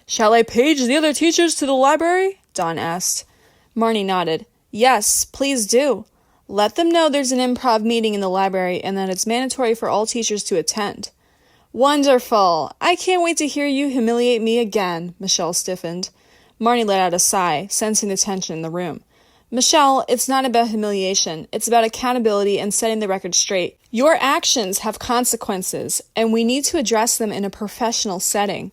Shall I page the other teachers to the library? Don asked. Marnie nodded. Yes, please do. Let them know there's an improv meeting in the library and that it's mandatory for all teachers to attend. Wonderful. I can't wait to hear you humiliate me again, Michelle stiffened. Marnie let out a sigh, sensing the tension in the room. Michelle, it's not about humiliation. It's about accountability and setting the record straight. Your actions have consequences, and we need to address them in a professional setting.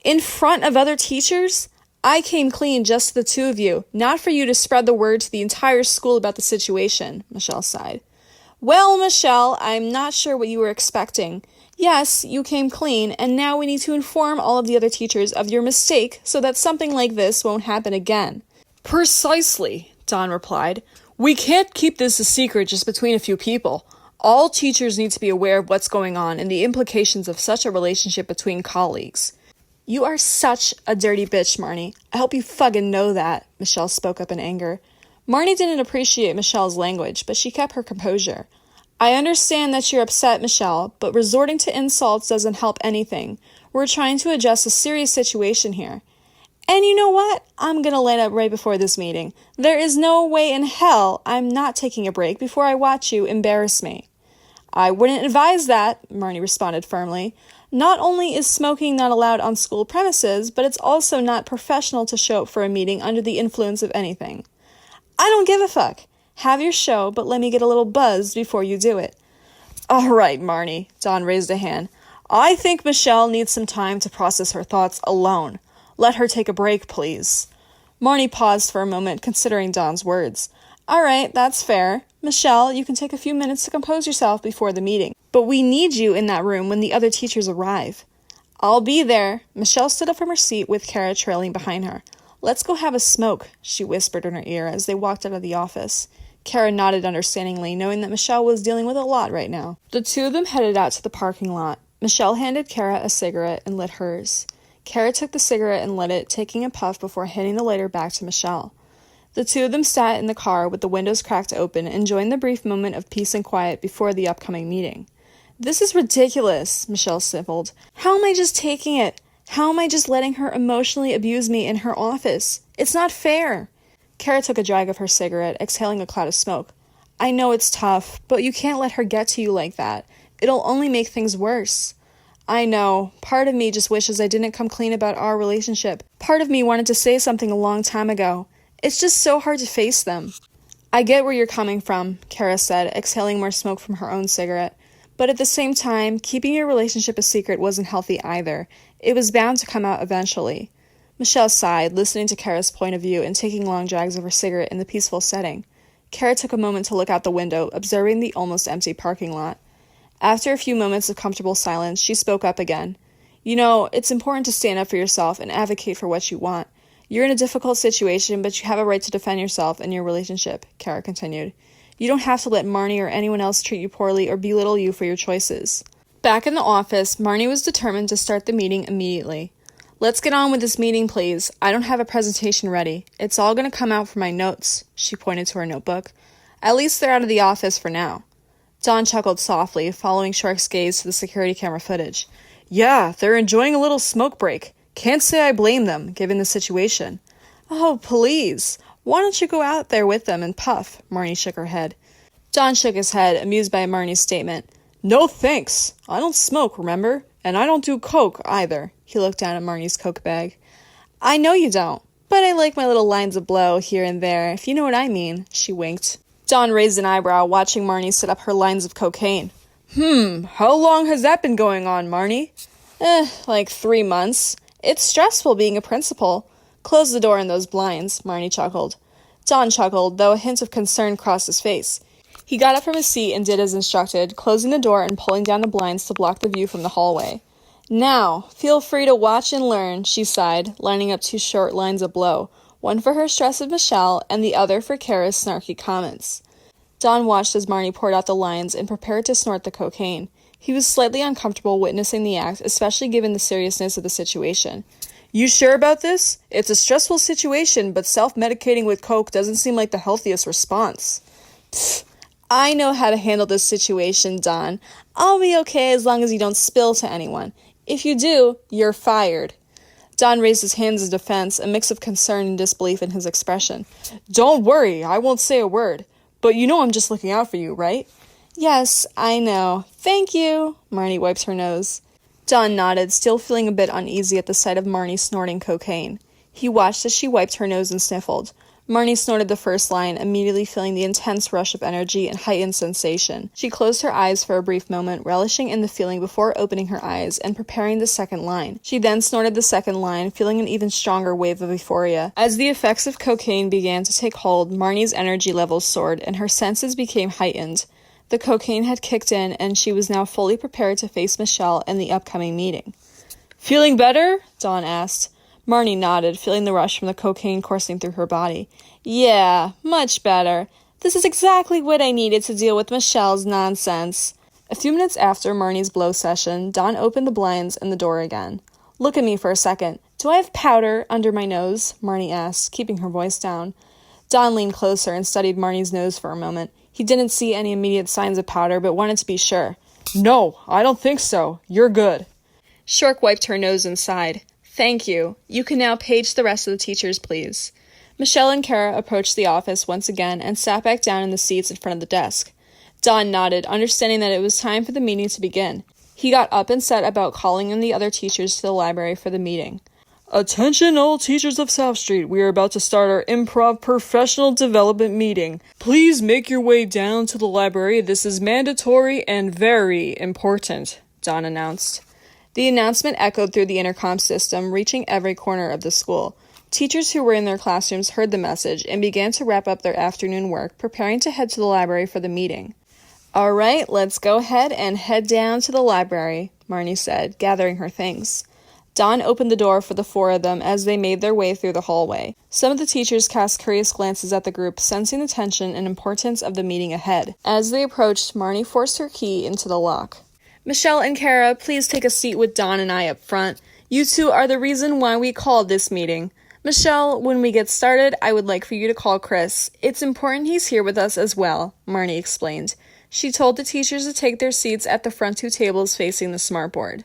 In front of other teachers? I came clean just to the two of you, not for you to spread the word to the entire school about the situation, Michelle sighed. Well, Michelle, I'm not sure what you were expecting. Yes, you came clean, and now we need to inform all of the other teachers of your mistake so that something like this won't happen again. Precisely, Don replied. We can't keep this a secret just between a few people. All teachers need to be aware of what's going on and the implications of such a relationship between colleagues. You are such a dirty bitch, Marnie. I hope you fucking know that, Michelle spoke up in anger. Marnie didn't appreciate Michelle's language, but she kept her composure. I understand that you're upset, Michelle, but resorting to insults doesn't help anything. We're trying to address a serious situation here. And you know what? I'm gonna light up right before this meeting. There is no way in hell I'm not taking a break before I watch you embarrass me. I wouldn't advise that, Marnie responded firmly. Not only is smoking not allowed on school premises, but it's also not professional to show up for a meeting under the influence of anything. I don't give a fuck. Have your show, but let me get a little buzzed before you do it. All right, Marnie, Don raised a hand. I think Michelle needs some time to process her thoughts alone. Let her take a break, please. Marnie paused for a moment, considering Don's words. All right, that's fair. Michelle, you can take a few minutes to compose yourself before the meeting. But we need you in that room when the other teachers arrive. I'll be there. Michelle stood up from her seat with Cara trailing behind her. Let's go have a smoke, she whispered in her ear as they walked out of the office. Cara nodded understandingly, knowing that Michelle was dealing with a lot right now. The two of them headed out to the parking lot. Michelle handed Cara a cigarette and lit hers. Cara took the cigarette and lit it, taking a puff before handing the lighter back to Michelle. The two of them sat in the car with the windows cracked open, enjoying the brief moment of peace and quiet before the upcoming meeting. This is ridiculous, Michelle sniffled. How am I just taking it? How am I just letting her emotionally abuse me in her office? It's not fair. Cara took a drag of her cigarette, exhaling a cloud of smoke. I know it's tough, but you can't let her get to you like that. It'll only make things worse. I know. Part of me just wishes I didn't come clean about our relationship. Part of me wanted to say something a long time ago. It's just so hard to face them. I get where you're coming from, Cara said, exhaling more smoke from her own cigarette. But at the same time, keeping your relationship a secret wasn't healthy either. It was bound to come out eventually. Michelle sighed, listening to Cara's point of view and taking long drags of her cigarette in the peaceful setting. Cara took a moment to look out the window, observing the almost empty parking lot. After a few moments of comfortable silence, she spoke up again. You know, it's important to stand up for yourself and advocate for what you want. You're in a difficult situation, but you have a right to defend yourself and your relationship, Cara continued. You don't have to let Marnie or anyone else treat you poorly or belittle you for your choices. Back in the office, Marnie was determined to start the meeting immediately. Let's get on with this meeting, please. I don't have a presentation ready. It's all going to come out from my notes, she pointed to her notebook. At least they're out of the office for now. Don chuckled softly, following Shork's gaze to the security camera footage. Yeah, they're enjoying a little smoke break. Can't say I blame them, given the situation. Oh, please. Why don't you go out there with them and puff? Marnie shook her head. Don shook his head, amused by Marnie's statement. No thanks. I don't smoke, remember? And I don't do coke, either. He looked down at Marnie's coke bag. I know you don't, but I like my little lines of blow here and there, if you know what I mean, she winked. Don raised an eyebrow, watching Marnie set up her lines of cocaine. How long has that been going on, Marnie? Like 3 months. It's stressful being a principal. Close the door and those blinds, Marnie chuckled. Don chuckled, though a hint of concern crossed his face. He got up from his seat and did as instructed, closing the door and pulling down the blinds to block the view from the hallway. Now, feel free to watch and learn, she sighed, lining up 2 short lines of blow, one for her stress of Michelle and the other for Cara's snarky comments. Don watched as Marnie poured out the lines and prepared to snort the cocaine. He was slightly uncomfortable witnessing the act, especially given the seriousness of the situation. You sure about this? It's a stressful situation, but self-medicating with coke doesn't seem like the healthiest response. Pfft, I know how to handle this situation, Don. I'll be okay as long as you don't spill to anyone. If you do, you're fired. Don raised his hands in defense, a mix of concern and disbelief in his expression. Don't worry, I won't say a word. But you know I'm just looking out for you, right? Yes, I know. Thank you. Marnie wiped her nose. Don nodded, still feeling a bit uneasy at the sight of Marnie snorting cocaine. He watched as she wiped her nose and sniffled. Marnie snorted the first line, immediately feeling the intense rush of energy and heightened sensation. She closed her eyes for a brief moment, relishing in the feeling before opening her eyes and preparing the second line. She then snorted the second line, feeling an even stronger wave of euphoria. As the effects of cocaine began to take hold, Marnie's energy levels soared, and her senses became heightened. The cocaine had kicked in, and she was now fully prepared to face Michelle and the upcoming meeting. Feeling better? Dawn asked. Marnie nodded, feeling the rush from the cocaine coursing through her body. Yeah, much better. This is exactly what I needed to deal with Michelle's nonsense. A few minutes after Marnie's blow session, Dawn opened the blinds and the door again. Look at me for a second. Do I have powder under my nose? Marnie asked, keeping her voice down. Dawn leaned closer and studied Marnie's nose for a moment. He didn't see any immediate signs of powder, but wanted to be sure. No, I don't think so. You're good. Shork wiped her nose and sighed. Thank you. You can now page the rest of the teachers, please. Michelle and Cara approached the office once again and sat back down in the seats in front of the desk. Don nodded, understanding that it was time for the meeting to begin. He got up and set about calling in the other teachers to the library for the meeting. Attention all teachers of South Street, we are about to start our improv professional development meeting. Please make your way down to the library. This is mandatory and very important, Don announced. The announcement echoed through the intercom system, reaching every corner of the school. Teachers who were in their classrooms heard the message and began to wrap up their afternoon work, preparing to head to the library for the meeting. All right, let's go ahead and head down to the library, Marnie said, gathering her things. Dawn opened the door for the four of them as they made their way through the hallway. Some of the teachers cast curious glances at the group, sensing the tension and importance of the meeting ahead. As they approached, Marnie forced her key into the lock. Michelle and Cara, please take a seat with Dawn and I up front. You two are the reason why we called this meeting. Michelle, when we get started, I would like for you to call Chris. It's important he's here with us as well, Marnie explained. She told the teachers to take their seats at the front two tables facing the smartboard.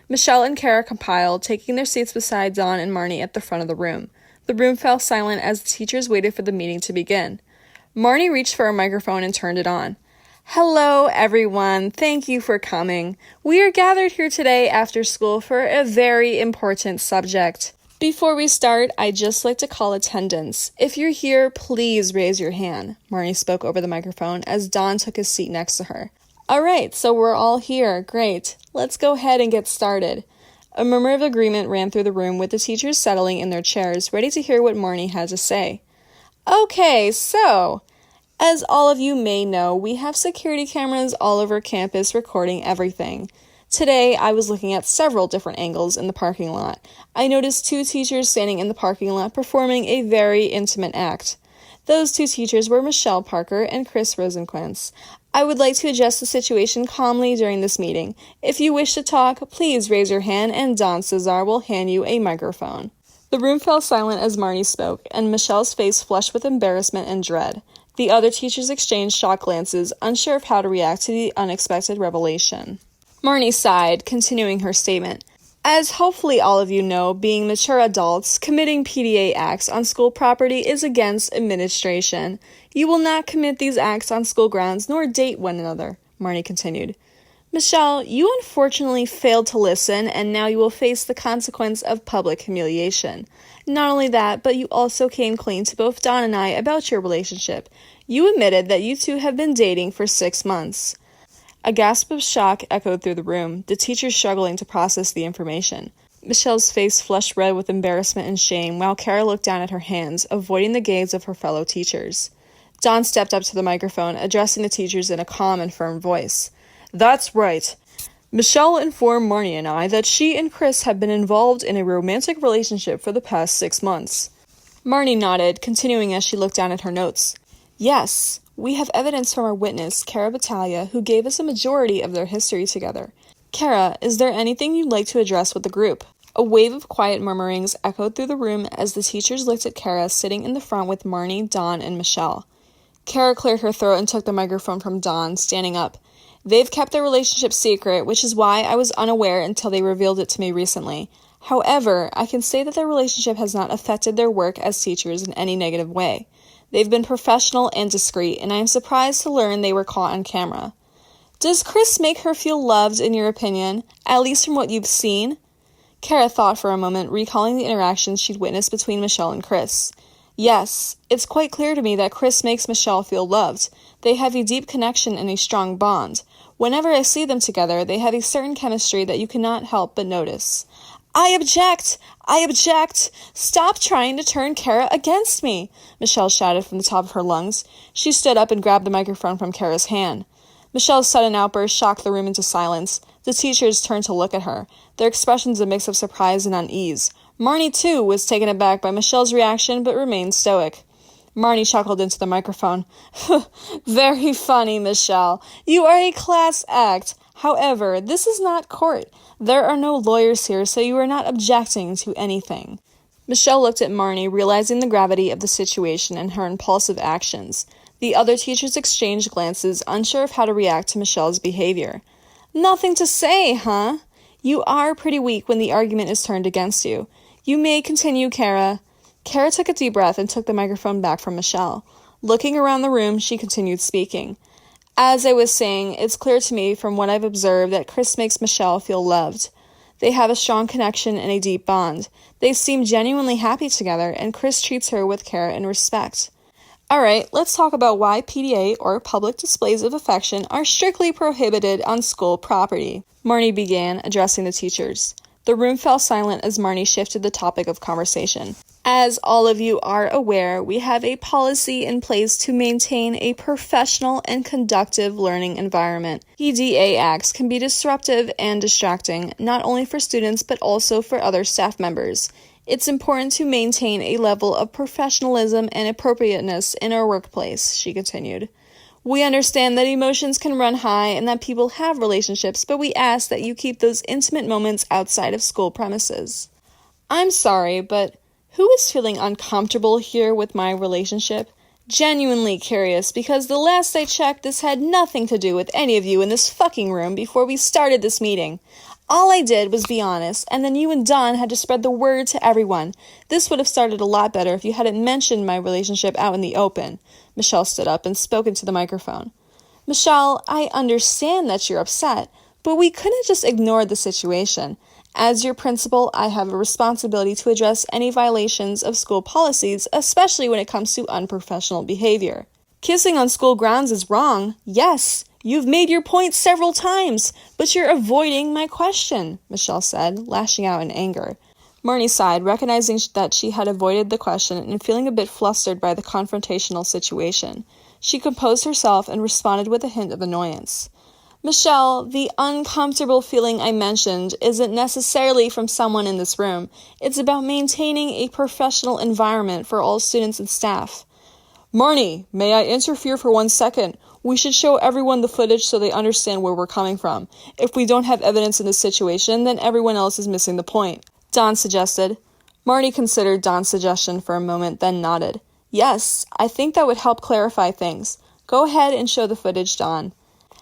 Michelle and Cara compiled, taking their seats beside Dawn and Marnie at the front of the room. The room fell silent as the teachers waited for the meeting to begin. Marnie reached for a microphone and turned it on. Hello, everyone. Thank you for coming. We are gathered here today after school for a very important subject. Before we start, I'd just like to call attendance. If you're here, please raise your hand, Marnie spoke over the microphone as Don took his seat next to her. All right, so we're all here. Great. Let's go ahead and get started. A murmur of agreement ran through the room with the teachers settling in their chairs, ready to hear what Marnie had to say. Okay, so, as all of you may know, we have security cameras all over campus recording everything. Today, I was looking at several different angles in the parking lot. I noticed two teachers standing in the parking lot performing a very intimate act. Those two teachers were Michelle Parker and Chris Rosequist. I would like to address the situation calmly during this meeting. If you wish to talk, please raise your hand and Don Cesar will hand you a microphone. The room fell silent as Marnie spoke, and Michelle's face flushed with embarrassment and dread. The other teachers exchanged shocked glances, unsure of how to react to the unexpected revelation. Marnie sighed, continuing her statement. As hopefully all of you know, being mature adults, committing PDA acts on school property is against administration. You will not commit these acts on school grounds nor date one another, Marnie continued. Michelle, you unfortunately failed to listen, and now you will face the consequence of public humiliation. Not only that, but you also came clean to both Don and I about your relationship. You admitted that you two have been dating for 6 months. A gasp of shock echoed through the room, the teachers struggling to process the information. Michelle's face flushed red with embarrassment and shame, while Cara looked down at her hands, avoiding the gaze of her fellow teachers. Don stepped up to the microphone, addressing the teachers in a calm and firm voice. That's right. Michelle informed Marnie and I that she and Chris have been involved in a romantic relationship for the past 6 months. Marnie nodded, continuing as she looked down at her notes. Yes. We have evidence from our witness, Cara Battaglia, who gave us a majority of their history together. Cara, is there anything you'd like to address with the group? A wave of quiet murmurings echoed through the room as the teachers looked at Cara sitting in the front with Marnie, Don, and Michelle. Cara cleared her throat and took the microphone from Don, standing up. They've kept their relationship secret, which is why I was unaware until they revealed it to me recently. However, I can say that their relationship has not affected their work as teachers in any negative way. They've been professional and discreet, and I am surprised to learn they were caught on camera. Does Chris make her feel loved, in your opinion, at least from what you've seen? Cara thought for a moment, recalling the interactions she'd witnessed between Michelle and Chris. Yes, it's quite clear to me that Chris makes Michelle feel loved. They have a deep connection and a strong bond. Whenever I see them together, they have a certain chemistry that you cannot help but notice. I object! I object! Stop trying to turn Cara against me! Michelle shouted from the top of her lungs. She stood up and grabbed the microphone from Cara's hand. Michelle's sudden outburst shocked the room into silence. The teachers turned to look at her, their expressions a mix of surprise and unease. Marnie, too, was taken aback by Michelle's reaction, but remained stoic. Marnie chuckled into the microphone. Very funny, Michelle. You are a class act. However, this is not court. There are no lawyers here, so you are not objecting to anything. Michelle looked at Marnie, realizing the gravity of the situation and her impulsive actions. The other teachers exchanged glances, unsure of how to react to Michelle's behavior. Nothing to say, huh? You are pretty weak when the argument is turned against you. You may continue, Cara. Cara took a deep breath and took the microphone back from Michelle. Looking around the room, she continued speaking. As I was saying, it's clear to me from what I've observed that Chris makes Michelle feel loved. They have a strong connection and a deep bond. They seem genuinely happy together, and Chris treats her with care and respect. Alright, let's talk about why PDA, or public displays of affection, are strictly prohibited on school property. Marnie began, addressing the teachers. The room fell silent as Marnie shifted the topic of conversation. As all of you are aware, we have a policy in place to maintain a professional and conducive learning environment. PDA acts can be disruptive and distracting, not only for students but also for other staff members. It's important to maintain a level of professionalism and appropriateness in our workplace, she continued. We understand that emotions can run high and that people have relationships, but we ask that you keep those intimate moments outside of school premises. I'm sorry, but who is feeling uncomfortable here with my relationship? Genuinely curious, because the last I checked, this had nothing to do with any of you in this fucking room before we started this meeting. All I did was be honest, and then you and Don had to spread the word to everyone. This would have started a lot better if you hadn't mentioned my relationship out in the open. Michelle stood up and spoke into the microphone. Michelle, I understand that you're upset, but we couldn't just ignore the situation. As your principal, I have a responsibility to address any violations of school policies, especially when it comes to unprofessional behavior. Kissing on school grounds is wrong. Yes, you've made your point several times, but you're avoiding my question, Michelle said, lashing out in anger. Marnie sighed, recognizing that she had avoided the question and feeling a bit flustered by the confrontational situation. She composed herself and responded with a hint of annoyance. Michelle, the uncomfortable feeling I mentioned isn't necessarily from someone in this room. It's about maintaining a professional environment for all students and staff. Marnie, may I interfere for 1 second? We should show everyone the footage so they understand where we're coming from. If we don't have evidence in this situation, then everyone else is missing the point, Don suggested. Marnie considered Don's suggestion for a moment, then nodded. Yes, I think that would help clarify things. Go ahead and show the footage, Don.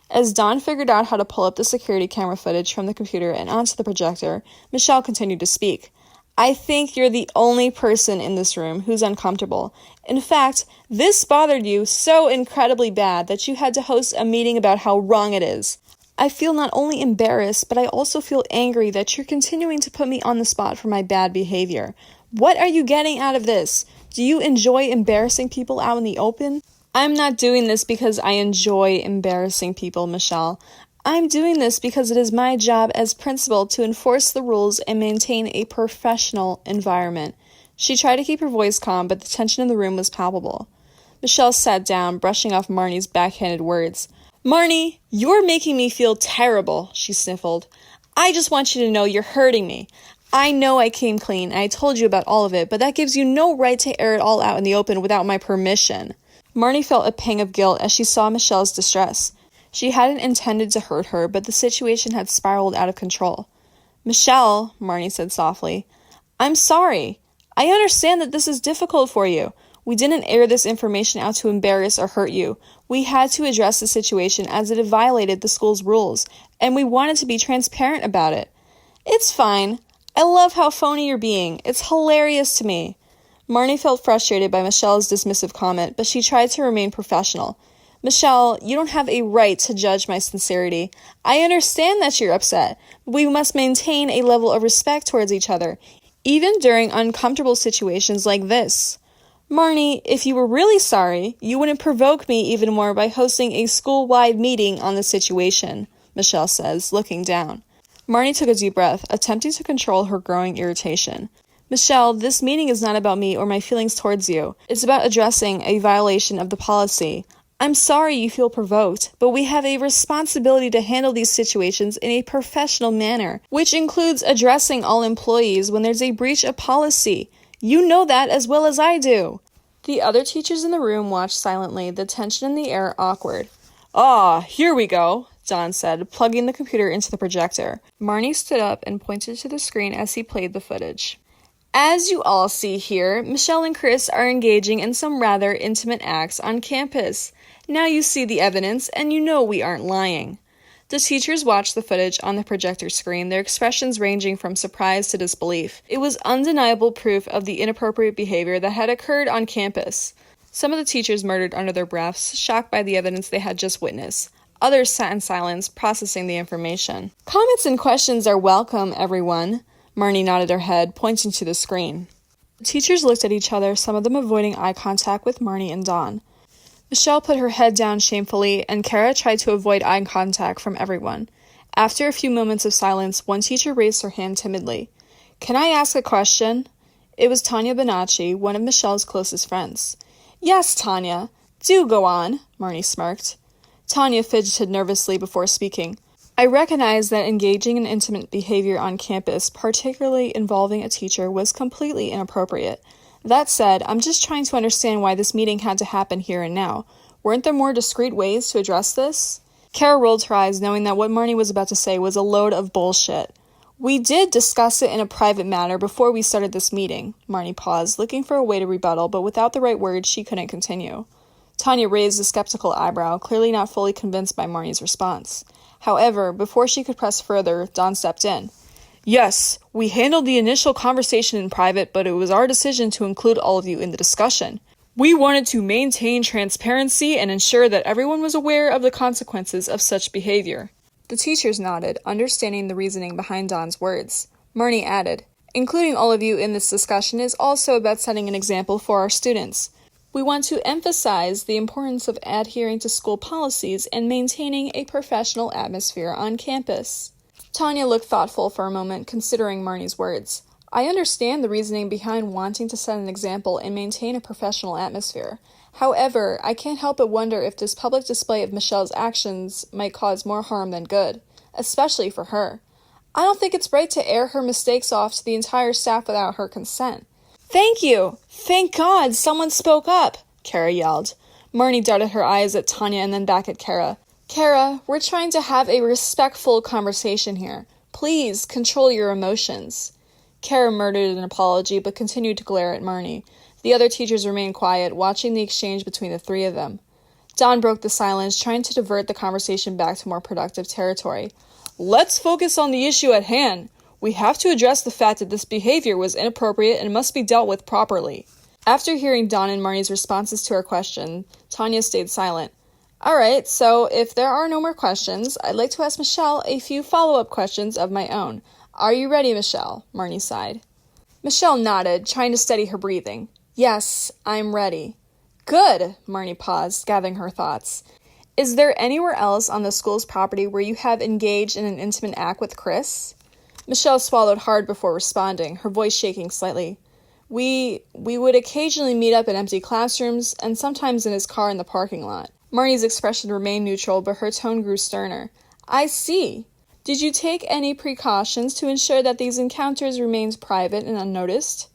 As Don figured out how to pull up the security camera footage from the computer and onto the projector, Michelle continued to speak. I think you're the only person in this room who's uncomfortable. In fact, this bothered you so incredibly bad that you had to host a meeting about how wrong it is. I feel not only embarrassed, but I also feel angry that you're continuing to put me on the spot for my bad behavior. What are you getting out of this? Do you enjoy embarrassing people out in the open? I'm not doing this because I enjoy embarrassing people, Michelle. I'm doing this because it is my job as principal to enforce the rules and maintain a professional environment. She tried to keep her voice calm, but the tension in the room was palpable. Michelle sat down, brushing off Marnie's backhanded words. Marnie, you're making me feel terrible, she sniffled. I just want you to know you're hurting me. I know I came clean, and I told you about all of it, but that gives you no right to air it all out in the open without my permission. Marnie felt a pang of guilt as she saw Michelle's distress. She hadn't intended to hurt her, but the situation had spiraled out of control. Michelle, Marnie said softly, I'm sorry. I understand that this is difficult for you. We didn't air this information out to embarrass or hurt you. We had to address the situation as it had violated the school's rules, and we wanted to be transparent about it. It's fine. I love how phony you're being. It's hilarious to me. Marnie felt frustrated by Michelle's dismissive comment, but she tried to remain professional. Michelle, you don't have a right to judge my sincerity. I understand that you're upset, but we must maintain a level of respect towards each other, even during uncomfortable situations like this. Marnie, if you were really sorry, you wouldn't provoke me even more by hosting a school-wide meeting on the situation, Michelle says, looking down. Marnie took a deep breath, attempting to control her growing irritation. Michelle, this meeting is not about me or my feelings towards you. It's about addressing a violation of the policy. I'm sorry you feel provoked, but we have a responsibility to handle these situations in a professional manner, which includes addressing all employees when there's a breach of policy. You know that as well as I do. The other teachers in the room watched silently, the tension in the air awkward. Ah, here we go, Don said, plugging the computer into the projector. Marnie stood up and pointed to the screen as he played the footage. As you all see here, Michelle and Chris are engaging in some rather intimate acts on campus. Now you see the evidence, and you know we aren't lying. The teachers watched the footage on the projector screen, their expressions ranging from surprise to disbelief. It was undeniable proof of the inappropriate behavior that had occurred on campus. Some of the teachers murmured under their breaths, shocked by the evidence they had just witnessed. Others sat in silence, processing the information. Comments and questions are welcome, everyone. Marnie nodded her head, pointing to the screen. The teachers looked at each other, some of them avoiding eye contact with Marnie and Don. Michelle put her head down shamefully, and Cara tried to avoid eye contact from everyone. After a few moments of silence, one teacher raised her hand timidly. Can I ask a question? It was Tanya Bonacci, one of Michelle's closest friends. Yes, Tanya. Do go on, Marnie smirked. Tanya fidgeted nervously before speaking. I recognize that engaging in intimate behavior on campus, particularly involving a teacher, was completely inappropriate. That said, I'm just trying to understand why this meeting had to happen here and now. Weren't there more discreet ways to address this? Cara rolled her eyes, knowing that what Marnie was about to say was a load of bullshit. We did discuss it in a private manner before we started this meeting. Marnie paused, looking for a way to rebuttal, but without the right words, she couldn't continue. Tanya raised a skeptical eyebrow, clearly not fully convinced by Marnie's response. However, before she could press further, Don stepped in. Yes, we handled the initial conversation in private, but it was our decision to include all of you in the discussion. We wanted to maintain transparency and ensure that everyone was aware of the consequences of such behavior. The teachers nodded, understanding the reasoning behind Don's words. Marnie added, including all of you in this discussion is also about setting an example for our students. We want to emphasize the importance of adhering to school policies and maintaining a professional atmosphere on campus. Tanya looked thoughtful for a moment, considering Marnie's words. I understand the reasoning behind wanting to set an example and maintain a professional atmosphere. However, I can't help but wonder if this public display of Michelle's actions might cause more harm than good, especially for her. I don't think it's right to air her mistakes off to the entire staff without her consent. Thank you! Thank God someone spoke up! Cara yelled. Marnie darted her eyes at Tanya and then back at Cara. Cara, we're trying to have a respectful conversation here. Please, control your emotions. Cara murmured an apology, but continued to glare at Marnie. The other teachers remained quiet, watching the exchange between the three of them. Don broke the silence, trying to divert the conversation back to more productive territory. Let's focus on the issue at hand. We have to address the fact that this behavior was inappropriate and must be dealt with properly. After hearing Don and Marnie's responses to her question, Tanya stayed silent. Alright, so if there are no more questions, I'd like to ask Michelle a few follow-up questions of my own. Are you ready, Michelle? Marnie sighed. Michelle nodded, trying to steady her breathing. Yes, I'm ready. Good, Marnie paused, gathering her thoughts. Is there anywhere else on the school's property where you have engaged in an intimate act with Chris? Michelle swallowed hard before responding, her voice shaking slightly. We would occasionally meet up in empty classrooms, and sometimes in his car in the parking lot. Marnie's expression remained neutral, but her tone grew sterner. I see. Did you take any precautions to ensure that these encounters remained private and unnoticed?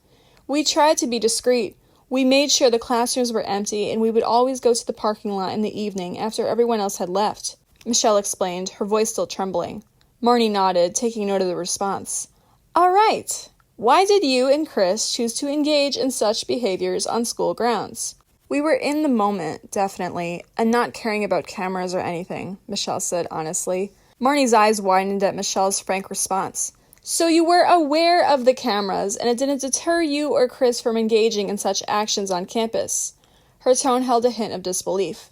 We tried to be discreet. We made sure the classrooms were empty, and we would always go to the parking lot in the evening after everyone else had left. Michelle explained, her voice still trembling. Marnie nodded, taking note of the response. All right. Why did you and Chris choose to engage in such behaviors on school grounds? We were in the moment, definitely, and not caring about cameras or anything, Michelle said honestly. Marnie's eyes widened at Michelle's frank response. So you were aware of the cameras, and it didn't deter you or Chris from engaging in such actions on campus. Her tone held a hint of disbelief.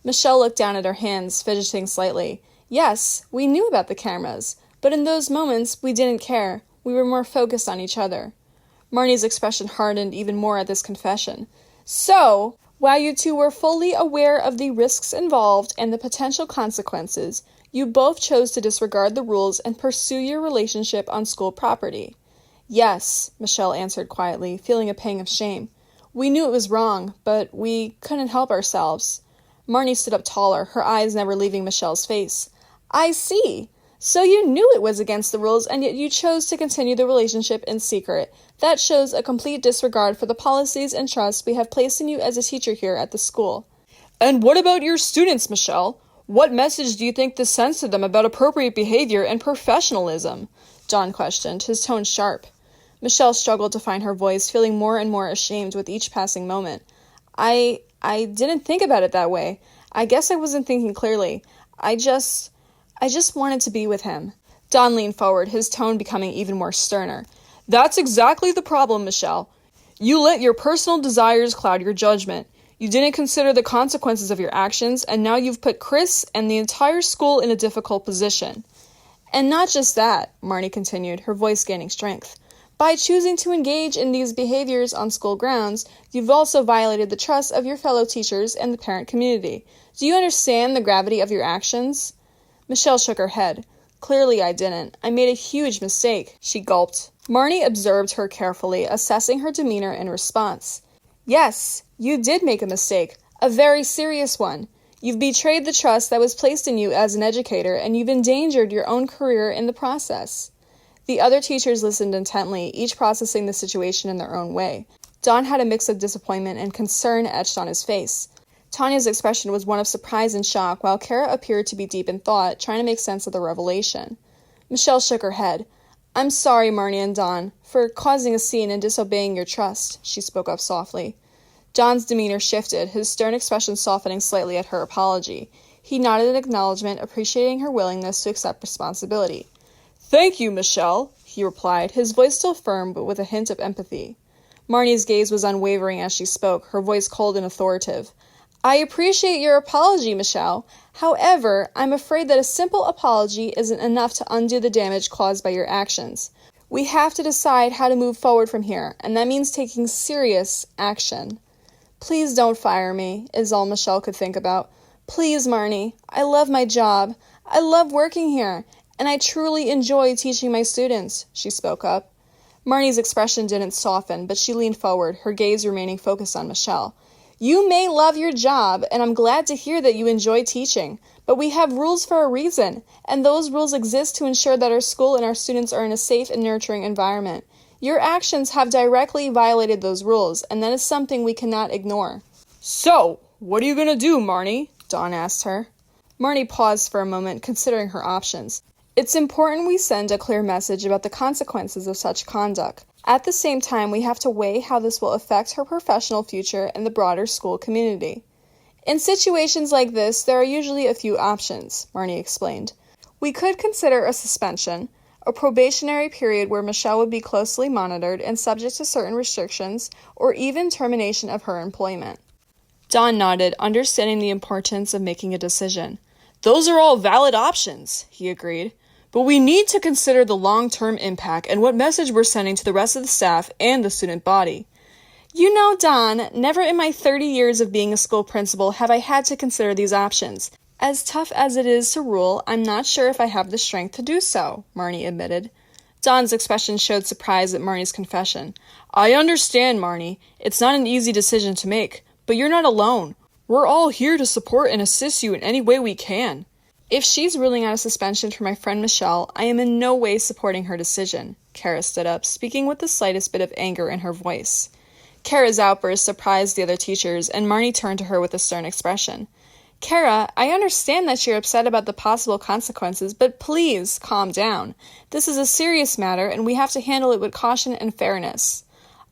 Michelle looked down at her hands, fidgeting slightly. Yes, we knew about the cameras, but in those moments, we didn't care. We were more focused on each other. Marnie's expression hardened even more at this confession. So, while you two were fully aware of the risks involved and the potential consequences, you both chose to disregard the rules and pursue your relationship on school property. Yes, Michelle answered quietly, feeling a pang of shame. We knew it was wrong, but we couldn't help ourselves. Marnie stood up taller, her eyes never leaving Michelle's face. I see. So you knew it was against the rules, and yet you chose to continue the relationship in secret. That shows a complete disregard for the policies and trust we have placed in you as a teacher here at the school. And what about your students, Michelle? What message do you think this sends to them about appropriate behavior and professionalism? Don questioned, his tone sharp. Michelle struggled to find her voice, feeling more and more ashamed with each passing moment. I didn't think about it that way. I guess I wasn't thinking clearly. I just wanted to be with him. Don leaned forward, his tone becoming even more sterner. That's exactly the problem, Michelle. You let your personal desires cloud your judgment. You didn't consider the consequences of your actions, and now you've put Chris and the entire school in a difficult position. And not just that, Marnie continued, her voice gaining strength. By choosing to engage in these behaviors on school grounds, you've also violated the trust of your fellow teachers and the parent community. Do you understand the gravity of your actions? Michelle shook her head. Clearly I didn't. I made a huge mistake. She gulped. Marnie observed her carefully, assessing her demeanor in response. Yes, you did make a mistake. A very serious one. You've betrayed the trust that was placed in you as an educator, and you've endangered your own career in the process. The other teachers listened intently, each processing the situation in their own way. Don had a mix of disappointment and concern etched on his face. Tanya's expression was one of surprise and shock, while Cara appeared to be deep in thought, trying to make sense of the revelation. Michelle shook her head. I'm sorry, Marnie and Don, for causing a scene and disobeying your trust, she spoke up softly. Don's demeanor shifted, his stern expression softening slightly at her apology. He nodded in acknowledgement, appreciating her willingness to accept responsibility. Thank you, Michelle, he replied, his voice still firm but with a hint of empathy. Marnie's gaze was unwavering as she spoke, her voice cold and authoritative. I appreciate your apology, Michelle. However, I'm afraid that a simple apology isn't enough to undo the damage caused by your actions. We have to decide how to move forward from here, and that means taking serious action. Please don't fire me, is all Michelle could think about. Please, Marnie. I love my job. I love working here, and I truly enjoy teaching my students, she spoke up. Marnie's expression didn't soften, but she leaned forward, her gaze remaining focused on Michelle. You may love your job, and I'm glad to hear that you enjoy teaching, but we have rules for a reason, and those rules exist to ensure that our school and our students are in a safe and nurturing environment. Your actions have directly violated those rules, and that is something we cannot ignore. So, what are you going to do, Marnie? Don asked her. Marnie paused for a moment, considering her options. It's important we send a clear message about the consequences of such conduct. At the same time, we have to weigh how this will affect her professional future and the broader school community. In situations like this, there are usually a few options, Marnie explained. We could consider a suspension, a probationary period where Michelle would be closely monitored and subject to certain restrictions, or even termination of her employment. Don nodded, understanding the importance of making a decision. Those are all valid options, he agreed. But we need to consider the long-term impact and what message we're sending to the rest of the staff and the student body. You know, Don, never in my 30 years of being a school principal have I had to consider these options. As tough as it is to rule, I'm not sure if I have the strength to do so, Marnie admitted. Don's expression showed surprise at Marnie's confession. I understand, Marnie. It's not an easy decision to make, but you're not alone. We're all here to support and assist you in any way we can. If she's ruling out a suspension for my friend Michelle, I am in no way supporting her decision. Cara stood up, speaking with the slightest bit of anger in her voice. Cara's outburst surprised the other teachers, and Marnie turned to her with a stern expression. Cara, I understand that you're upset about the possible consequences, but please calm down. This is a serious matter, and we have to handle it with caution and fairness.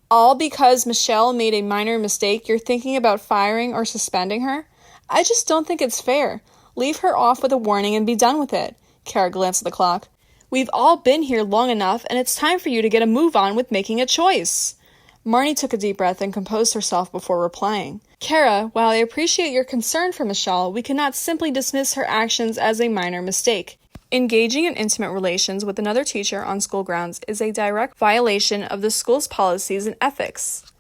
All because Michelle made a minor mistake, you're thinking about firing or suspending her? I just don't think it's fair. Leave her off with a warning and be done with it. Cara glanced at the clock. We've all been here long enough, and it's time for you to get a move on with making a choice. Marnie took a deep breath and composed herself before replying. Cara, while I appreciate your concern for Michelle, we cannot simply dismiss her actions as a minor mistake. Engaging in intimate relations with another teacher on school grounds is a direct violation of the school's policies and ethics.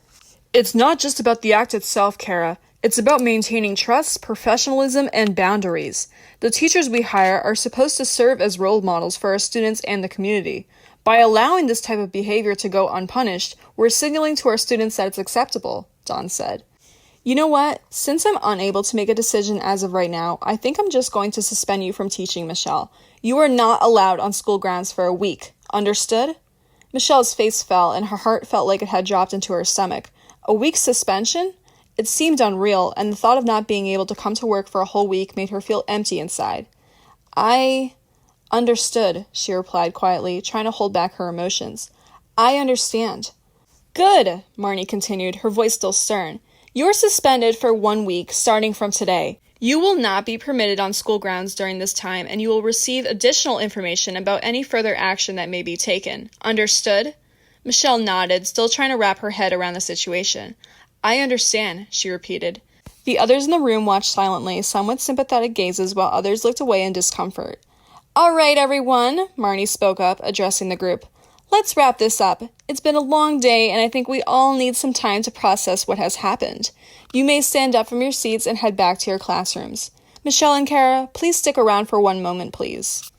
It's not just about the act itself, Cara. It's about maintaining trust, professionalism, and boundaries. The teachers we hire are supposed to serve as role models for our students and the community. By allowing this type of behavior to go unpunished, we're signaling to our students that it's acceptable, Don said. You know what? Since I'm unable to make a decision as of right now, I think I'm just going to suspend you from teaching, Michelle. You are not allowed on school grounds for a week. Understood? Michelle's face fell, and her heart felt like it had dropped into her stomach. A week's suspension? It seemed unreal, and the thought of not being able to come to work for a whole week made her feel empty inside. I understood, she replied quietly, trying to hold back her emotions. I understand. Good, Marnie continued, her voice still stern. You're suspended for 1 week, starting from today. You will not be permitted on school grounds during this time, and you will receive additional information about any further action that may be taken. Understood? Michelle nodded, still trying to wrap her head around the situation. I understand, she repeated. The others in the room watched silently, some with sympathetic gazes while others looked away in discomfort. All right, everyone, Marnie spoke up, addressing the group. Let's wrap this up. It's been a long day, and I think we all need some time to process what has happened. You may stand up from your seats and head back to your classrooms. Michelle and Cara, please stick around for one moment, please.